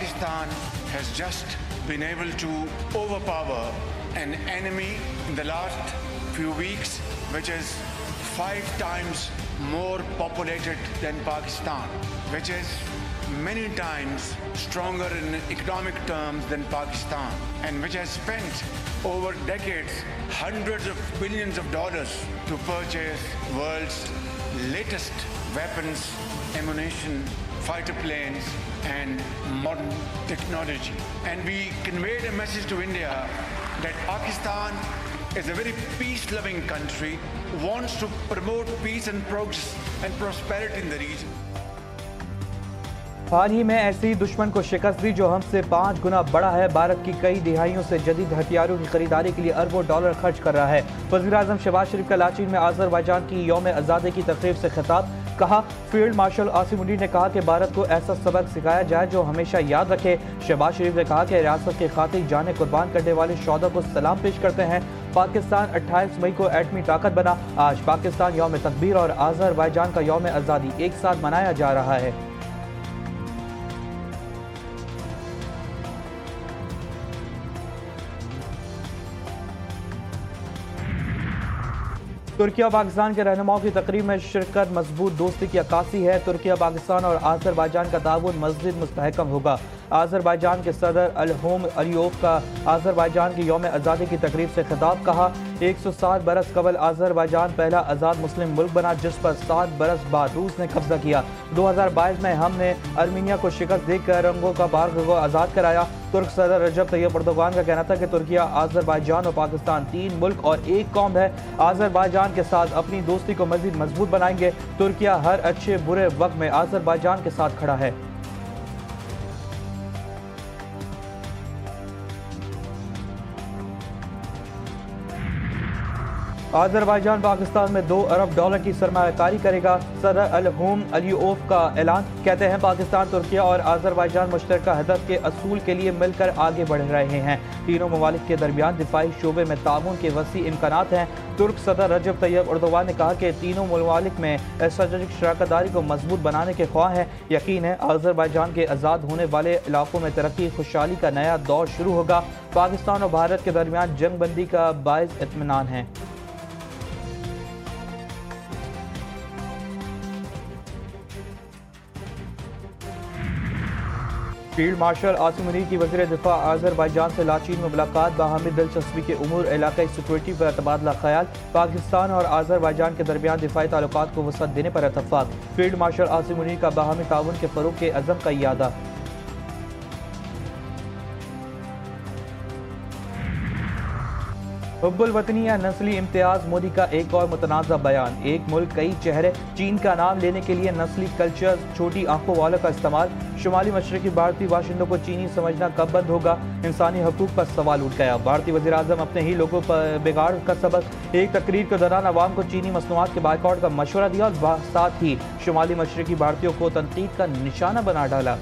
Pakistan has just been able to overpower an enemy in the last few weeks, which is 5 times more populated than Pakistan, which is many times stronger in economic terms than Pakistan, and which has spent over decades hundreds of billions of dollars to purchase world's latest weapons, ammunition, fighter planes and modern technology. And we conveyed a message to India that Pakistan is a very peace-loving country, wants to promote peace and progress and prosperity in the region. हाल ही में ऐसे ही दुश्मन को शिकस्त दी जो हमसे 5 गुना बड़ा है। भारत की कई दिहाइयों से जदीद हथियारों की खरीदारी के लिए अरबों डॉलर खर्च कर रहा है। वज़ीर-ए-आज़म शहबाज शरीफ का लाचीन में आज़रबाईजान की यौम आज़ादी की तकरीब से खिताब। कहा, फील्ड मार्शल आसिम मुनीर ने कहा कि भारत को ऐसा सबक सिखाया जाए जो हमेशा याद रखे। शहबाज शरीफ ने कहा कि रियासत की खातिर जाने कुर्बान करने वाले शोहदा को सलाम पेश करते हैं। पाकिस्तान 28 मई को एटमी ताकत बना। आज पाकिस्तान यौम तकबीर और आज़रबाईजान का यौम आज़ादी एक साथ मनाया जा रहा है। तुर्की और पाकिस्तान के रहनुमाओं की तकरीब में शिरकत मजबूत दोस्ती की अक्कासी है। तुर्की, पाकिस्तान और आज़रबाईजान का ताउन मज़ीद मुस्तहकम होगा। आज़रबाईजान के सदर इल्हाम अलीयोव का आज़रबाईजान की यौम आज़ादी की तकरीब से खिताब। कहा, 107 बरस कबल आज़रबाईजान पहला आज़ाद मुस्लिम मुल्क बना जिस पर 7 बरस बाद रूस ने कब्जा किया। 2022 में हमने अर्मीनिया को शिकस्त देकर रंगों का बाग को आज़ाद कराया। तुर्क सदर रजब तैयब अर्दोगान का कहना था कि तुर्की, आज़रबाईजान और पाकिस्तान 3 मुल्क और एक कौम है। आज़रबाईजान के साथ अपनी दोस्ती को मज़ीद मजबूत बनाएंगे। तुर्की हर अच्छे बुरे वक्त में आज़रबाईजान के साथ खड़ा है। आज़रबाईजान पाकिस्तान में 2 अरब डॉलर की सरमायाकारी करेगा। सदर इल्हाम अलीयोव का ऐलान। कहते हैं, पाकिस्तान, तुर्की और आज़रबाईजान मुश्तरका हदफ के असूल के लिए मिलकर आगे बढ़ रहे हैं। तीनों ममालिक के दरमियान दिफाई शोबे में ताउन के वसी इम्कानात हैं। तुर्क सदर रजब तैयब अर्दोगान ने कहा कि तीनों ममालिक में स्ट्रेटेजिक शराकतदारी को मजबूत बनाने के ख्वाह हैं। यकीन है आज़रबाईजान के आज़ाद होने वाले इलाकों में तरक्की खुशहाली का नया दौर शुरू होगा। पाकिस्तान और भारत के दरमियान जंग बंदी का बाइस इत्मीनान है। फील्ड मार्शल आसिम मुनीर की वज़ीर दिफा आज़रबाईजान से लाचीन में मुलाकात। बाहमी दिलचस्पी के उमूर इलाकाई सिक्योरिटी पर तबादला ख्याल। पाकिस्तान और आज़रबाईजान के दरमियान दिफाई ताल्लुकात को वसअत देने पर इत्तफाक। फील्ड मार्शल आसिम मुनीर का बाहमी ताउन के फ़रोग़ के अज़म का इयादा। हुब्बुल वतनी या नस्ली इम्तियाज़, मोदी का एक और मुतनाज़ा बयान। एक मुल्क कई चेहरे, चीन का नाम लेने के लिए नस्ली कल्चर, छोटी आंखों वालों का इस्तेमाल। शुमाली मशरक़ी भारतीय बाशिंदों को चीनी समझना कब बंद होगा? इंसानी हकूक़ पर सवाल उठ गया। भारतीय वज़ीर-ए-आज़म अपने ही लोगों पर बिगाड़ का सबक। एक तकरीर के दौरान अवाम को चीनी मसनूआत के बाइकआउट का मशवरा दिया और साथ ही शुमाली मशरक़ी भारतीयों को तनकीद का निशाना बना डाला।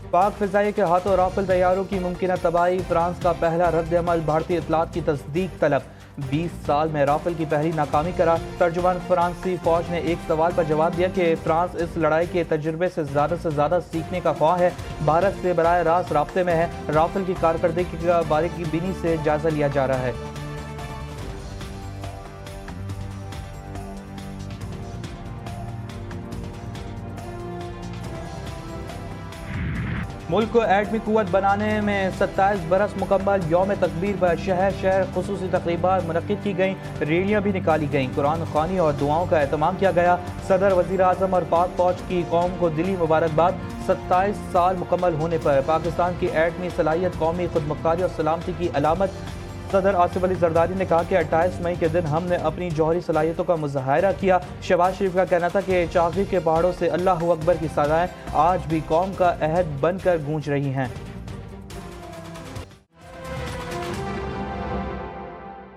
पाक फ़िज़ाइया के हाथों राफेल तैयारों की मुमकिन तबाही। फ्रांस का पहला रद्द-ए-अमल, भारतीय इत्तलात की तस्दीक तलब। 20 साल में राफेल की पहली नाकामी करार। तर्जुमान फ्रांसी फौज ने एक सवाल पर जवाब दिया कि फ्रांस इस लड़ाई के तजुर्बे से ज़्यादा सीखने का ख्वाह है, भारत से बराह रास्त राब्ते में है। राफेल की कारकर्दगी का बारीकी बीनी से जायजा लिया जा रहा है। मुल्क को एटमी कुव्वत बनाने में 27 बरस मुकम्मल। यौम तकबीर पर शहर शहर खुसूसी तकरीबात मुनक्किद की गईं, रैलियाँ भी निकाली गईं, कुरान ख़्वानी और दुआओं का एहतमाम किया गया। सदर, वज़ीर-ए-आज़म और पाक फ़ौज की कौम को दिली मुबारकबाद। 27 साल मुकम्मल होने पर पाकिस्तान की एटमी सलाहियत कौमी खुदमुख्तारी और सलामती की अलामत। सदर आसिफ अली जरदारी ने कहा कि 28 मई के दिन हमने अपनी जौहरी सलाहियतों का मुज़ाहरा किया। शहबाज शरीफ का कहना था कि चाक़ी के पहाड़ों से अल्लाहू अकबर की सदाएं आज भी कौम का अहद बनकर गूंज रही हैं।